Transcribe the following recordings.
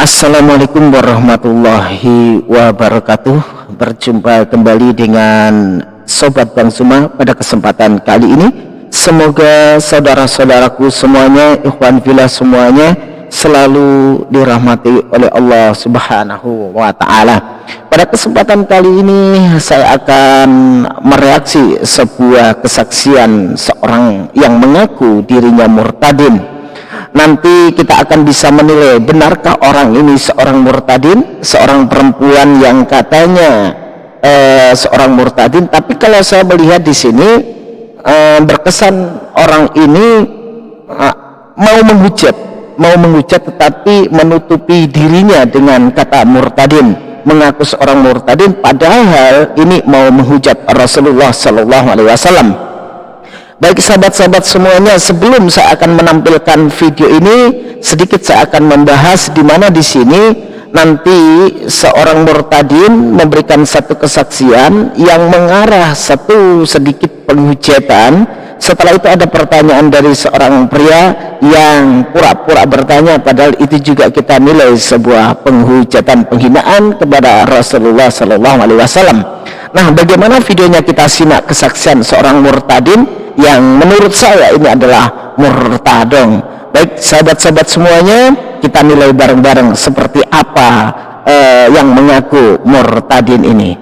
Assalamualaikum warahmatullahi wabarakatuh. Berjumpa kembali dengan Sobat Bang Suma pada kesempatan kali ini. Semoga saudara-saudaraku semuanya, ikhwan fillah semuanya, selalu dirahmati oleh Allah Subhanahu wa Ta'ala. Pada kesempatan kali ini saya akan mereaksi sebuah kesaksian seorang yang mengaku dirinya murtadin. Nanti kita akan bisa menilai benarkah orang ini seorang murtadin, seorang perempuan yang katanya seorang murtadin. Tapi kalau saya melihat di sini berkesan orang ini mau menghujat tetapi menutupi dirinya dengan kata murtadin, mengaku seorang murtadin padahal ini mau menghujat Rasulullah Sallallahu Alaihi Wasallam. Baik sahabat-sahabat semuanya, sebelum saya akan menampilkan video ini, sedikit saya akan membahas di mana di sini nanti seorang murtadin memberikan satu kesaksian yang mengarah satu sedikit penghujatan. Setelah itu ada pertanyaan dari seorang pria yang pura-pura bertanya, padahal itu juga kita nilai sebuah penghujatan, penghinaan kepada Rasulullah Sallallahu Alaihi Wasallam. Nah, bagaimana videonya? Kita simak kesaksian seorang murtadin yang menurut saya ini adalah murtadong. Baik sahabat-sahabat semuanya, kita nilai bareng-bareng seperti apa yang mengaku murtadin ini.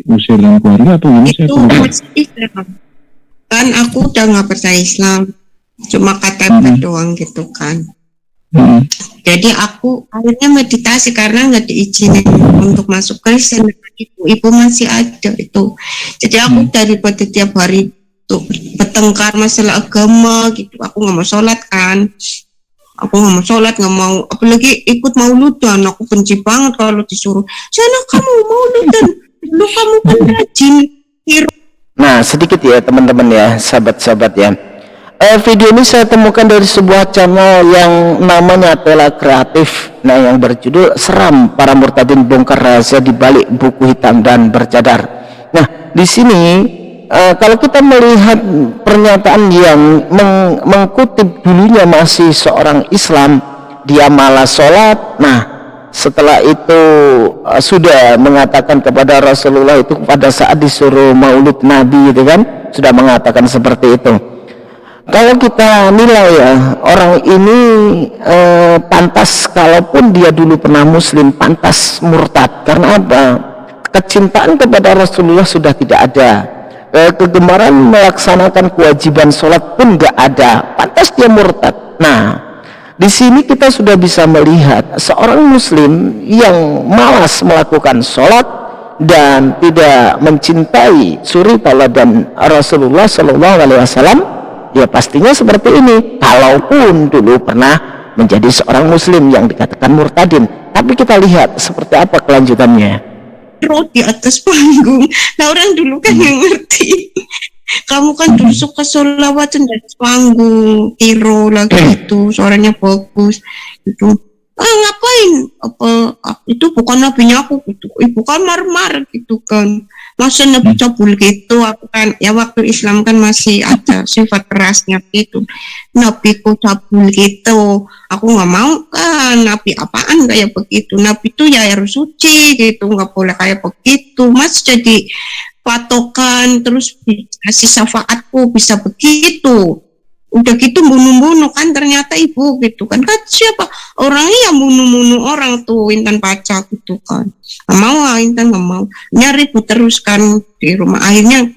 Usir dalam keluarga atau gimana? Itu masih Islam kan, aku udah nggak percaya Islam, cuma KTP doang gitu kan. Jadi aku akhirnya meditasi karena nggak diizinin untuk masuk Kristen. Ibu masih ada itu. Jadi aku daripada tiap hari tuh bertengkar masalah agama gitu, aku nggak mau sholat kan. Aku nggak mau sholat, nggak mau, apalagi ikut mauludan. Aku benci banget kalau disuruh sana kamu mauludan, lu kamu kan rajin. Nah, sedikit ya teman-teman ya, sahabat-sahabat ya. Video ini saya temukan dari sebuah channel yang namanya Tela Kreatif. Nah, yang berjudul Seram Para Murtadin Bongkar Rahasia di Balik Buku Hitam dan Bercadar. Nah, di sini kalau kita melihat pernyataan yang mengkutip dulunya masih seorang Islam, dia malah sholat. Nah, setelah itu sudah mengatakan kepada Rasulullah itu pada saat disuruh maulid Nabi gitu kan, sudah mengatakan seperti itu. Kalau kita nilai ya, orang ini pantas, kalaupun dia dulu pernah muslim, pantas murtad. Karena apa? Kecintaan kepada Rasulullah sudah tidak ada, kegemaran melaksanakan kewajiban sholat pun nggak ada, pantas dia murtad. Nah, di sini kita sudah bisa melihat seorang muslim yang malas melakukan sholat dan tidak mencintai suri tauladan Rasulullah Shallallahu Alaihi Wasallam. Ya pastinya seperti ini, kalaupun dulu pernah menjadi seorang muslim yang dikatakan murtadin. Tapi kita lihat seperti apa kelanjutannya. Di atas panggung. Nah, orang dulu kan yang ngerti. Kamu kan dulu suka sholawatan di atas panggung, tiro lagi itu, suaranya bagus gitu. Ngapain? Apa itu bukan nabinya aku gitu. Ibu kan marah-marah gitu kan. Masa Nabi cabul gitu? Aku kan ya waktu Islam kan masih ada sifat kerasnya gitu. Nabi ku cabul gitu. Aku nggak mau kan. Nabi apaan kayak begitu? Nabi itu ya harus suci gitu. Nggak boleh kayak begitu. Mas jadi patokan terus kasih syafaatku bisa begitu. Udah gitu bunuh-bunuh kan ternyata ibu gitu kan. Kan siapa orangnya yang bunuh-bunuh orang tuh, Intan Paca gitu kan. Nggak mau Intan, nggak mau, nyari ribut terus kan di rumah. Akhirnya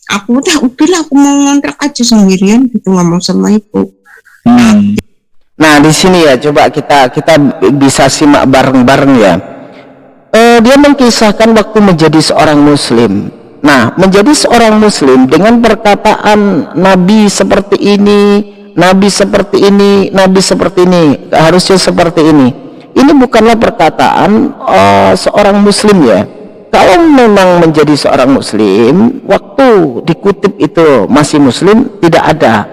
aku udahlah aku mau ngontrak aja sendirian gitu, nggak mau sama ibu. Nah di sini ya coba kita bisa simak bareng-bareng ya. Dia mengkisahkan waktu menjadi seorang muslim. Nah, menjadi seorang muslim dengan perkataan Nabi seperti ini, Nabi seperti ini, Nabi seperti ini, harusnya seperti ini. Ini bukanlah perkataan seorang muslim ya. Kalau memang menjadi seorang muslim, waktu dikutip itu masih muslim, tidak ada.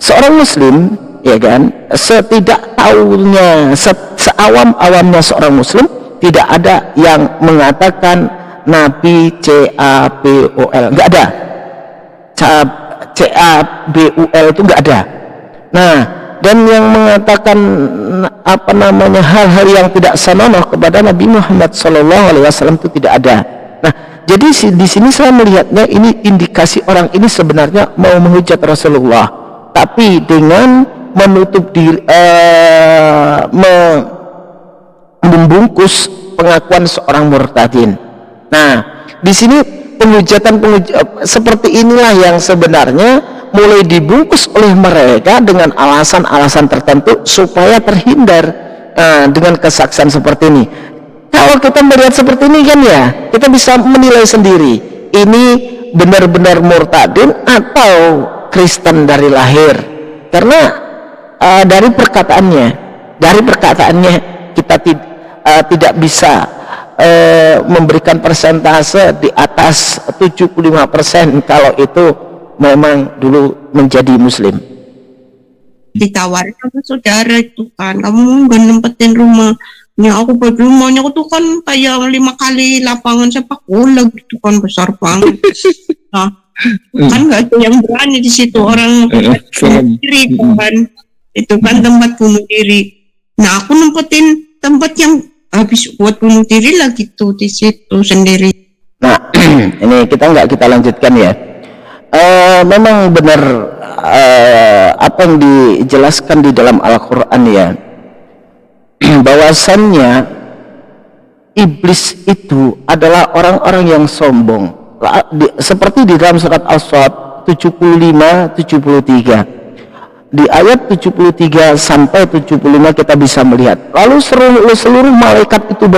Seorang muslim, ya kan, setidak tahunya, seawam-awamnya seorang muslim, tidak ada yang mengatakan Nabi CABOL, nggak ada. CABUL itu nggak ada. Nah, dan yang mengatakan hal-hal yang tidak senonoh kepada Nabi Muhammad SAW itu tidak ada. Nah, jadi di sini saya melihatnya ini indikasi orang ini sebenarnya mau menghujat Rasulullah, tapi dengan menutup diri, membungkus pengakuan seorang murtadin. Nah, di sini penghujatan seperti inilah yang sebenarnya mulai dibungkus oleh mereka dengan alasan-alasan tertentu supaya terhindar dengan kesaksian seperti ini. Kalau kita melihat seperti ini kan ya, kita bisa menilai sendiri ini benar-benar murtadin atau Kristen dari lahir, karena dari perkataannya kita tidak bisa memberikan persentase di atas 75% kalau itu memang dulu menjadi muslim. Ditawarin sama saudara itu kan, kamu gak nempetin rumahnya aku, buat rumahnya aku tuh kan kayak 5 kali lapangan sepak bola gitu kan, besar banget. Nah, kan gak ada yang berani di situ, orang bunuh diri kan, itu kan tempat bunuh diri. Nah, aku nempetin tempat yang habis buat bunuh diri lah gitu di situ sendiri. Nah, ini kita lanjutkan ya. Memang benar apa yang dijelaskan di dalam Al-Quran ya, bahwasannya iblis itu adalah orang-orang yang sombong, seperti di dalam surat As-Sadd 75-73. Di ayat 73 sampai 75 kita bisa melihat, lalu seluruh malaikat itu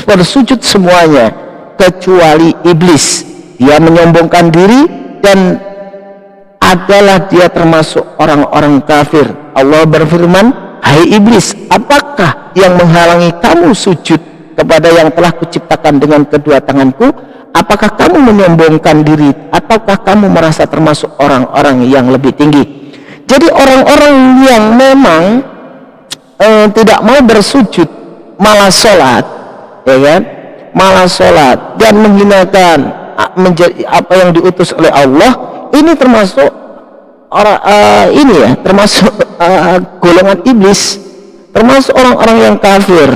bersujud semuanya kecuali iblis. Dia menyombongkan diri dan adalah dia termasuk orang-orang kafir. Allah berfirman, hai iblis, apakah yang menghalangi kamu sujud kepada yang telah kuciptakan dengan kedua tanganku? Apakah kamu menyombongkan diri ataukah kamu merasa termasuk orang-orang yang lebih tinggi? Jadi orang-orang yang memang tidak mau bersujud, malah sholat, ya kan, malah sholat dan menghinakan menjadi apa yang diutus oleh Allah, ini termasuk orang termasuk golongan iblis, termasuk orang-orang yang kafir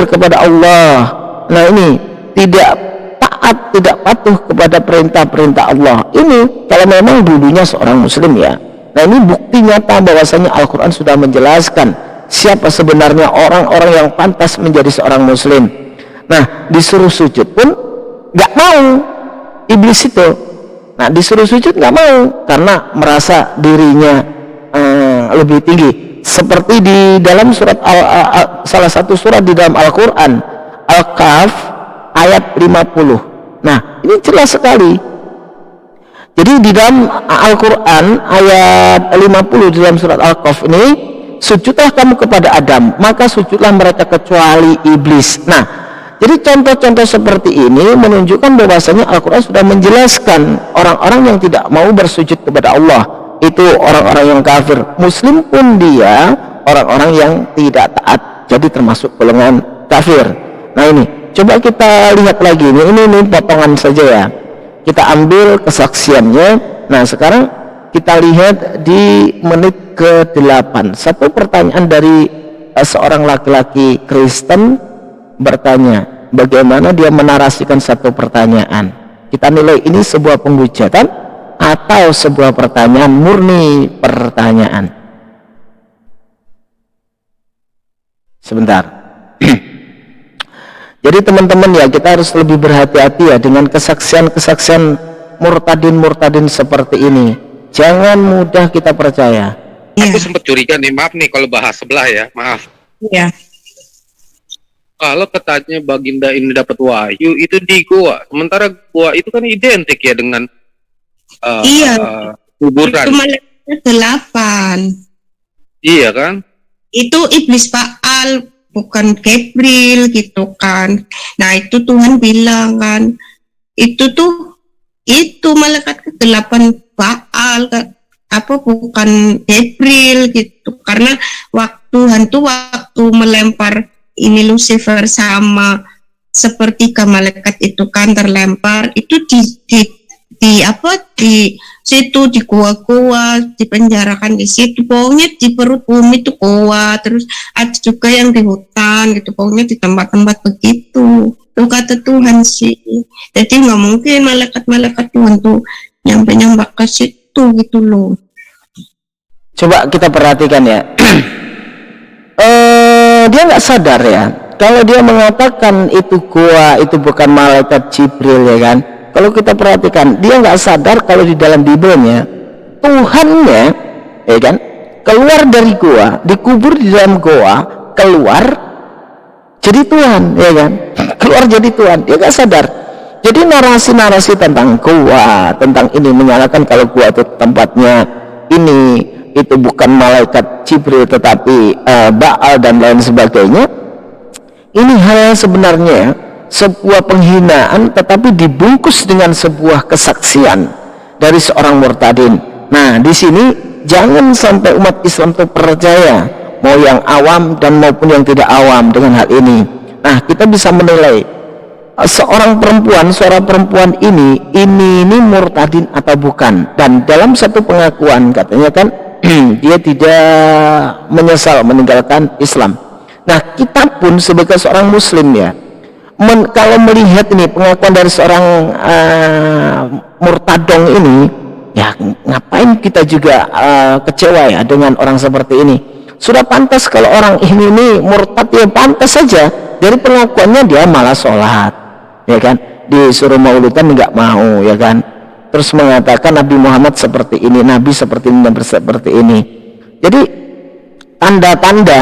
kepada Allah. Nah, ini tidak taat, tidak patuh kepada perintah-perintah Allah. Ini kalau memang dulunya seorang muslim ya. Nah, ini bukti nyata bahwasanya Al-Quran sudah menjelaskan siapa sebenarnya orang-orang yang pantas menjadi seorang muslim. Nah, disuruh sujud pun nggak mau iblis itu. Nah, disuruh sujud nggak mau karena merasa dirinya lebih tinggi. Seperti di dalam surat salah satu surat di dalam Al-Quran, Al-Kahf ayat 50. Nah, ini jelas sekali. Jadi di dalam Al-Quran ayat 50 di dalam surat Al-Kahf ini, sujudlah kamu kepada Adam, maka sujudlah mereka kecuali iblis. Nah, jadi contoh-contoh seperti ini menunjukkan bahwasanya Al-Quran sudah menjelaskan orang-orang yang tidak mau bersujud kepada Allah itu orang-orang yang kafir. Muslim pun dia orang-orang yang tidak taat, jadi termasuk golongan kafir. Nah, ini coba kita lihat lagi, ini potongan saja ya, kita ambil kesaksiannya. Nah, sekarang kita lihat di menit ke-8 satu pertanyaan dari seorang laki-laki Kristen bertanya, bagaimana dia menarasikan satu pertanyaan. Kita nilai ini sebuah penghujatan atau sebuah pertanyaan murni pertanyaan. Sebentar. Jadi teman-teman ya, kita harus lebih berhati-hati ya dengan kesaksian-kesaksian murtadin seperti ini. Jangan mudah kita percaya. Aku sempat curiga nih, maaf nih kalau bahas sebelah ya, maaf. Iya. Kalau katanya Baginda ini dapat wahyu itu di gua, sementara gua itu kan identik ya dengan kuburan. Itu malaikat 8. Iya kan? Itu iblis Baal, bukan Gabriel gitu kan. Nah, itu Tuhan bilang kan, itu malaikat ke-8 Baal kan, bukan Gabriel gitu. Karena waktu melempar ini Lucifer sama sepertiga malaikat itu kan terlempar, itu di situ, di goa-goa, dipenjarakan di situ, pokoknya di perut bumi itu goa. Terus ada juga yang di hutan gitu, pokoknya di tempat-tempat begitu. Itu kata Tuhan sih. Jadi nggak mungkin malaikat-malaikat Tuhan tuh nyampe ke situ gitu loh. Coba kita perhatikan ya. Dia nggak sadar ya kalau dia mengatakan itu goa, itu bukan malaikat Jibril, ya kan. Kalau kita perhatikan, dia nggak sadar kalau di dalam Biblenya Tuhannya, ya kan, keluar dari goa, dikubur di dalam goa, keluar jadi Tuhan, ya kan, keluar jadi Tuhan. Dia nggak sadar. Jadi narasi-narasi tentang goa, tentang ini menyatakan kalau goa itu tempatnya ini, itu bukan malaikat Jibril tetapi Baal dan lain sebagainya. Ini hal yang sebenarnya sebuah penghinaan tetapi dibungkus dengan sebuah kesaksian dari seorang murtadin. Nah, di sini jangan sampai umat Islam itu percaya, mau yang awam dan maupun yang tidak awam dengan hal ini. Nah, kita bisa menilai seorang perempuan, suara perempuan ini murtadin atau bukan. Dan dalam satu pengakuan katanya kan dia tidak menyesal meninggalkan Islam. Nah, kita pun sebagai seorang muslim ya, kalau melihat ini pengakuan dari seorang murtadong ini, ya ngapain kita juga kecewa ya dengan orang seperti ini. Sudah pantas kalau orang ini murtad, ya pantas saja. Dari pengakuannya dia malah sholat, ya kan, disuruh maulidan nggak mau, ya kan, terus mengatakan Nabi Muhammad seperti ini, Nabi seperti ini dan seperti ini. Jadi tanda-tanda,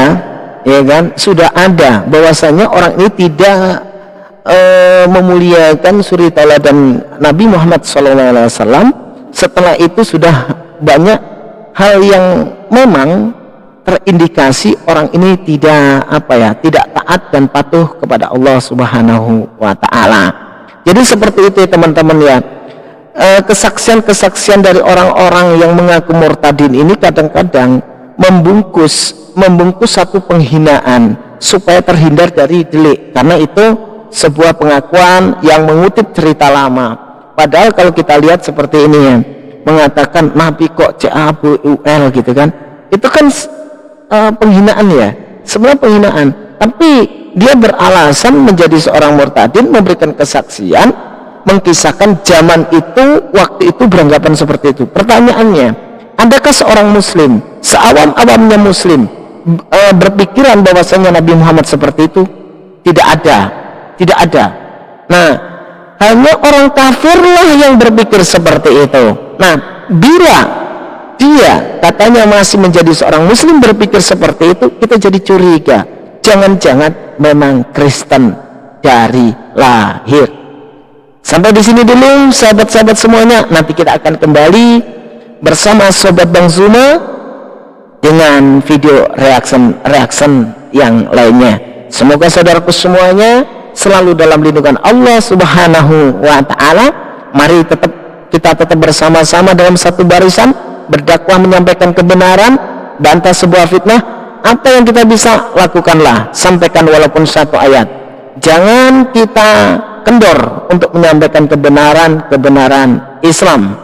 ya kan, sudah ada bahwasanya orang ini tidak memuliakan suri tauladan Nabi Muhammad SAW. Setelah itu sudah banyak hal yang memang terindikasi orang ini tidak taat dan patuh kepada Allah Subhanahu wa Ta'ala. Jadi seperti itu ya teman-teman ya. Kesaksian-kesaksian dari orang-orang yang mengaku murtadin ini kadang-kadang membungkus satu penghinaan supaya terhindar dari delik, karena itu sebuah pengakuan yang mengutip cerita lama. Padahal kalau kita lihat seperti ini ya, mengatakan Nabi kok CABUL gitu kan, itu kan penghinaan ya, sebenarnya penghinaan. Tapi dia beralasan menjadi seorang murtadin, memberikan kesaksian, mengkisahkan zaman itu, waktu itu beranggapan seperti itu. Pertanyaannya, adakah seorang muslim, seawam-awamnya muslim, berpikiran bahwasanya Nabi Muhammad seperti itu? Tidak ada. Nah, hanya orang kafirlah yang berpikir seperti itu. Nah, bila dia katanya masih menjadi seorang muslim berpikir seperti itu, kita jadi curiga. Jangan-jangan memang Kristen dari lahir. Sampai di sini dulu sahabat-sahabat semuanya. Nanti kita akan kembali bersama Sobat Bang Zuma dengan video reaction yang lainnya. Semoga saudaraku semuanya selalu dalam lindungan Allah Subhanahu wa Ta'ala. Mari kita tetap bersama-sama dalam satu barisan, berdakwah, menyampaikan kebenaran, bantah sebuah fitnah. Apa yang kita bisa lakukanlah, sampaikan walaupun satu ayat. Jangan kita kendor untuk menyampaikan kebenaran Islam.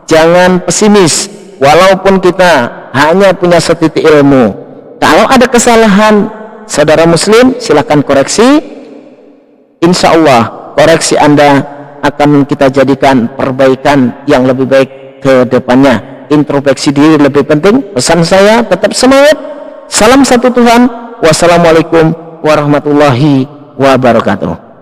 Jangan pesimis walaupun kita hanya punya setitik ilmu. Kalau ada kesalahan saudara muslim, silakan koreksi. Insya Allah koreksi Anda akan kita jadikan perbaikan yang lebih baik ke depannya. Introspeksi diri lebih penting. Pesan saya tetap semangat. Salam satu Tuhan. Wassalamualaikum warahmatullahi wabarakatuh.